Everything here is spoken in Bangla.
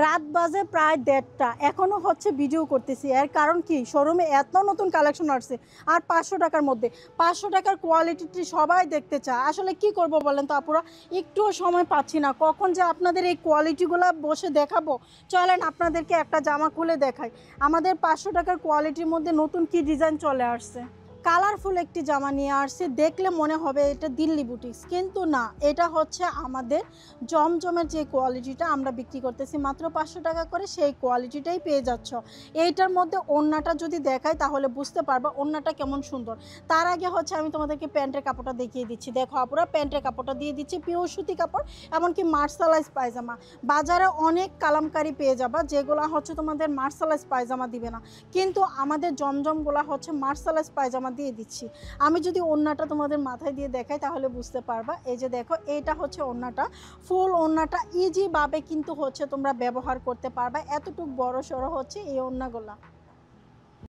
রাত বাজে প্রায় ১:৩০ এখনও হচ্ছে ভিডিও করতেছি। এর কারণ কি, শোরুমে এত নতুন কালেকশন আসছে আর ৫০০ টাকার মধ্যে। ৫০০ টাকার কোয়ালিটিটি সবাই দেখতে চায়। আসলে কি করব বলেন তো আপুরা, একটুও সময় পাচ্ছি না। কখন যে আপনাদের এই কোয়ালিটিগুলো বসে দেখাবো, চলেন আপনাদেরকে একটা জামা খুলে দেখাই। আমাদের ৫০০ টাকার কোয়ালিটির মধ্যে নতুন কি ডিজাইন চলে আসছে। কালারফুল একটি জামা নিয়ে আসছে, দেখলে মনে হবে এটা দিল্লি বুটিক্স, কিন্তু না, এটা হচ্ছে আমাদের জমজমের যে কোয়ালিটিটা আমরা বিক্রি করতেছি মাত্র ৫০০ টাকা করে, সেই কোয়ালিটিটাই পেয়ে যাচ্ছ। এইটার মধ্যে ওড়নাটা যদি দেখাই তাহলে বুঝতে পারবা ওড়নাটা কেমন সুন্দর। তার আগে হচ্ছে আমি তোমাদেরকে প্যান্টের কাপড়টা দেখিয়ে দিচ্ছি। দেখো আপুরা, প্যান্টের কাপড়টা দিয়ে দিচ্ছি পিওর সুতি কাপড়, এমনকি মার্শালাইজ পায়জামা। বাজারে অনেক কালামকারি পেয়ে যাবা যেগুলো হচ্ছে তোমাদের মার্শালাইজ পায়জামা দিবে না, কিন্তু আমাদের জমজমগুলো হচ্ছে মার্শালাইজ পায়জামা দিয়ে দিচ্ছি। আমি যদি ওড়নাটা তোমাদের মাথায় দিয়ে দেখাই তাহলে বুঝতে পারবা। এই যে দেখো, এইটা হচ্ছে ওড়নাটা, ফুল ওড়নাটা ইজিভাবে কিন্তু হচ্ছে তোমরা ব্যবহার করতে পারবা। এতটুকু বড় সড়ো হচ্ছে এই ওড়নাগুলা।